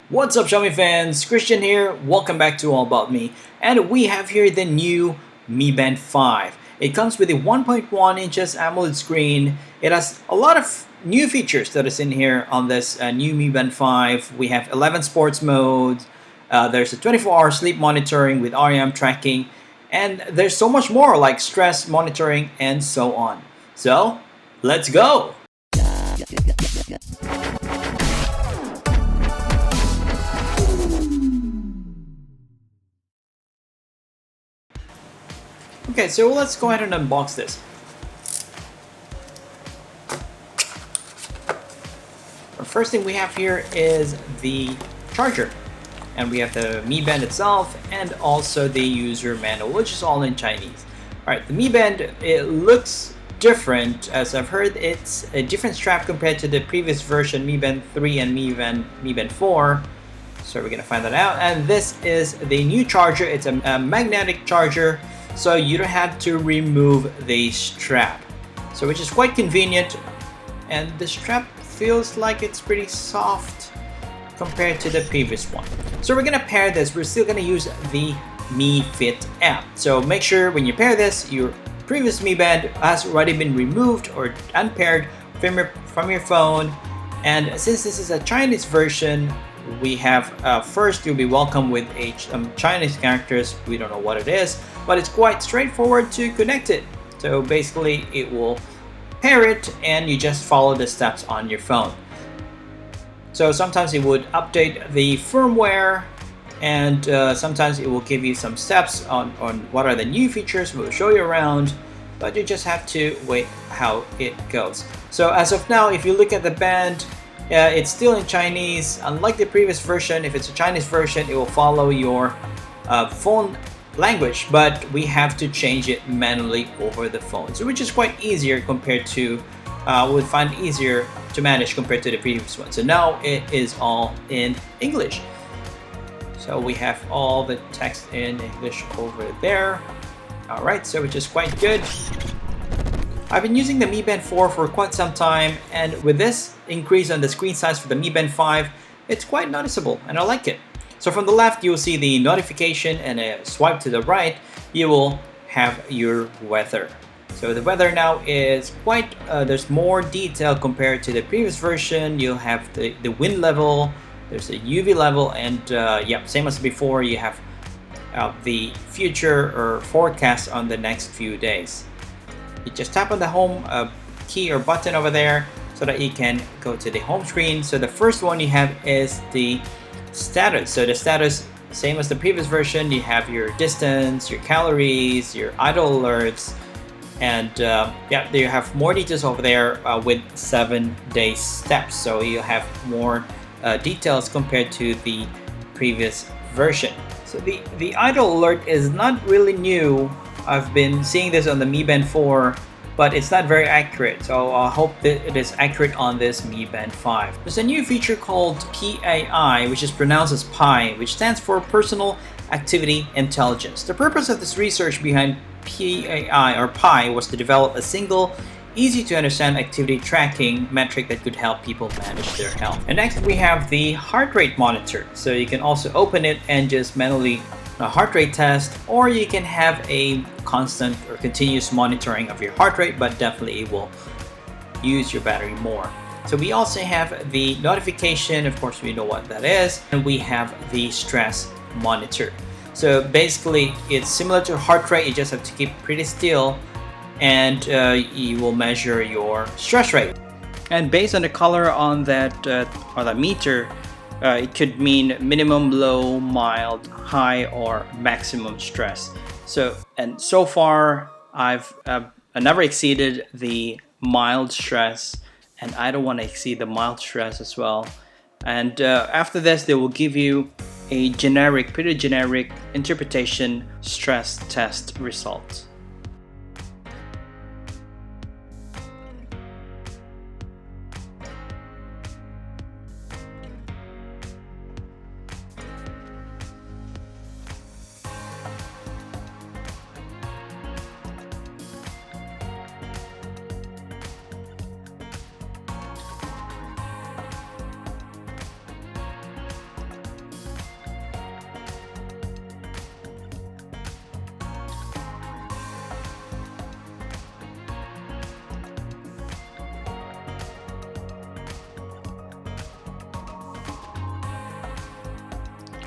What's up, Xiaomi fans? Christian here. Welcome back to All About Me. And we have here the new Mi Band 5. It comes with a 1.1 inches AMOLED screen. It has a lot of new features that is in here on this new Mi Band 5. We have 11 sports modes. There's a 24-hour sleep monitoring with REM tracking. And there's so much more like stress monitoring and so on. So, let's go! Okay, so let's go ahead and unbox this. The first thing we have here is the charger. And we have the Mi Band itself and also the user manual, which is all in Chinese. Alright, the Mi Band, it looks different. As I've heard, it's a different strap compared to the previous version, Mi Band 3 and Mi Band 4. So we're going to find that out. And this is the new charger. It's a magnetic charger. So you don't have to remove the strap, so which is quite convenient, and the strap feels like it's pretty soft compared to the previous one. So we're gonna pair this. We're still gonna use the Mi Fit app. So make sure when you pair this, your previous Mi Band has already been removed or unpaired from your phone. And since this is a Chinese version, we have first you'll be welcome with some Chinese characters. We don't know what it is, but it's quite straightforward to connect it. So basically it will pair it and you just follow the steps on your phone. So sometimes it would update the firmware, and sometimes it will give you some steps on what are the new features. We'll show you around, but you just have to wait how it goes. So as of now, if you look at the band, it's still in Chinese. Unlike the previous version, if it's a Chinese version, it will follow your phone language, but we have to change it manually over the phone. So which is quite easier compared to, we find easier to manage compared to the previous one. So now it is all in English. So we have all the text in English over there. All right, so which is quite good. I've been using the Mi Band 4 for quite some time, and with this increase on the screen size for the Mi Band 5, it's quite noticeable and I like it. So from the left you will see the notification, and a swipe to the right you will have your weather. So the weather now is quite, there's more detail compared to the previous version. You'll have the wind level, there's a UV level, and same as before, you have the future or forecast on the next few days. You just tap on the home key or button over there so that you can go to the home screen. So the first one you have is the status. So the status, same as the previous version, you have your distance, your calories, your idle alerts, and you have more details over there with 7-day steps. So you have more details compared to the previous version. So the idle alert is not really new. I've been seeing this on the Mi Band 4, but it's not very accurate, so I hope that it is accurate on this Mi Band 5. There's a new feature called PAI, which is pronounced as PI, which stands for Personal Activity Intelligence. The purpose of this research behind PAI or PI was to develop a single, easy to understand activity tracking metric that could help people manage their health. And next we have the heart rate monitor. So you can also open it and just manually a heart rate test, or you can have a constant or continuous monitoring of your heart rate, but definitely it will use your battery more. So we also have the notification, of course we know what that is, and we have the stress monitor. So basically it's similar to heart rate, you just have to keep pretty still, and you will measure your stress rate. And based on the color on that or the meter, it could mean minimum, low, mild, high, or maximum stress. So far I've never exceeded the mild stress, and I don't want to exceed the mild stress as well. And after this they will give you a pretty generic interpretation stress test result.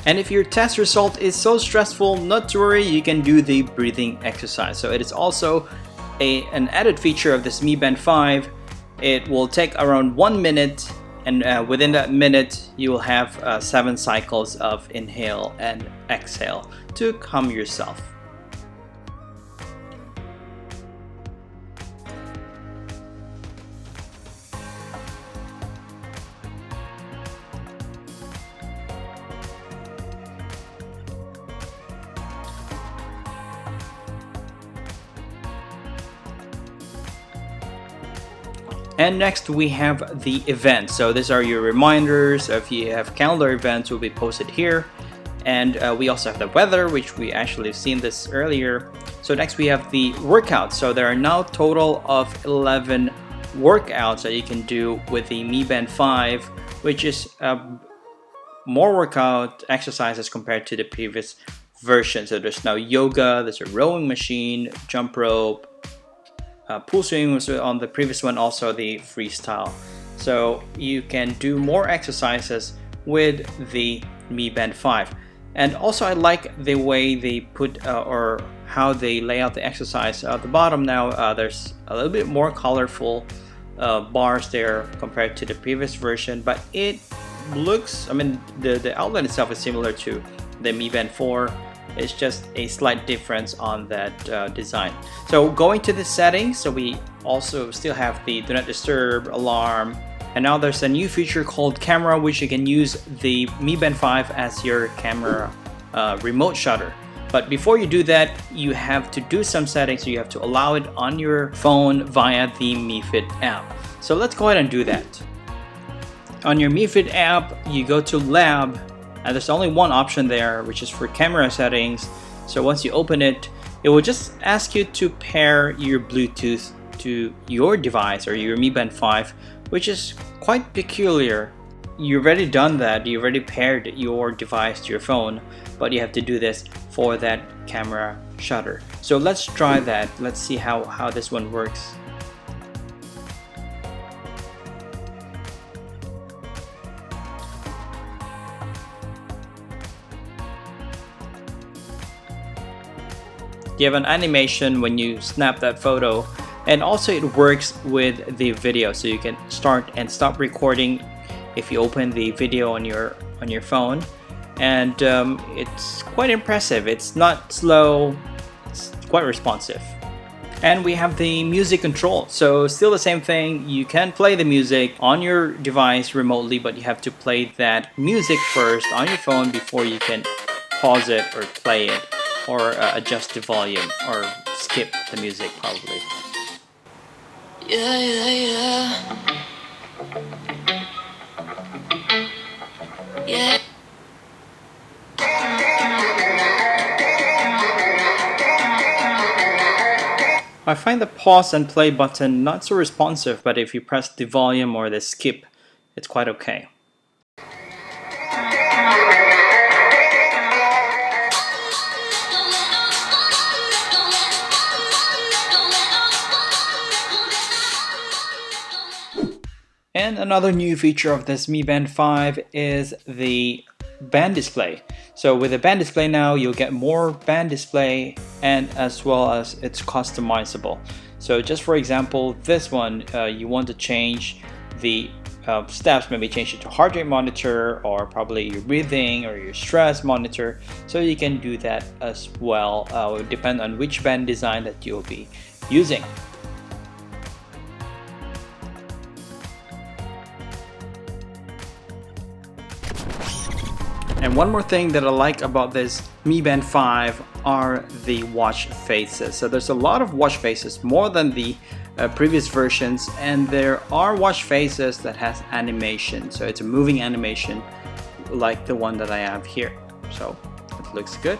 And if your test result is so stressful, not to worry, you can do the breathing exercise. So it is also an added feature of this Mi Band 5. It will take around 1 minute, and within that minute you will have 7 cycles of inhale and exhale to calm yourself. And next we have the events. So these are your reminders. If you have calendar events, will be posted here. And we also have the weather, which we actually seen this earlier. So next we have the workouts. So there are now total of 11 workouts that you can do with the Mi Band 5, which is more workout exercises compared to the previous version. So there's now yoga, there's a rowing machine, jump rope, pool swimming was on the previous one, also the freestyle. So you can do more exercises with the Mi Band 5. And also I like the way they put or how they lay out the exercise. At the bottom now there's a little bit more colorful bars there compared to the previous version, but it looks, I mean, the outline itself is similar to the Mi Band 4. It's just a slight difference on that design. So going to the settings, so we also still have the do not disturb, alarm, and now there's a new feature called camera, which you can use the Mi Band 5 as your camera remote shutter. But before you do that, you have to do some settings. So you have to allow it on your phone via the Mi Fit app. So let's go ahead and do that. On your Mi Fit app, you go to Lab, and there's only one option there, which is for camera settings. So once you open it, it will just ask you to pair your Bluetooth to your device or your Mi Band 5, which is quite peculiar. You've already done that, you already paired your device to your phone, but you have to do this for that camera shutter. So let's try that. Let's see how this one works. You have an animation when you snap that photo, and also it works with the video, so you can start and stop recording if you open the video on your phone. And it's quite impressive. It's not slow, it's quite responsive. And we have the music control. So still the same thing, you can play the music on your device remotely, but you have to play that music first on your phone before you can pause it or play it, or adjust the volume, or skip the music probably. Yeah, yeah, yeah. Yeah. I find the pause and play button not so responsive, but if you press the volume or the skip, it's quite okay. And another new feature of this Mi Band 5 is the band display. So with the band display now, you'll get more band display, and as well as it's customizable. So just for example, this one, you want to change the steps, maybe change it to heart rate monitor, or probably your breathing or your stress monitor. So you can do that as well. It will depend on which band design that you'll be using. And one more thing that I like about this Mi Band 5 are the watch faces. So there's a lot of watch faces, more than the previous versions, and there are watch faces that has animation. So it's a moving animation like the one that I have here. So it looks good.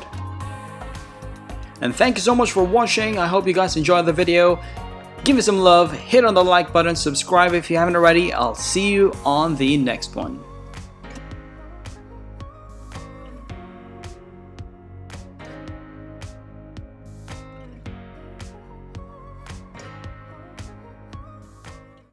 And thank you so much for watching. I hope you guys enjoyed the video. Give me some love, hit on the like button, subscribe if you haven't already. I'll see you on the next one.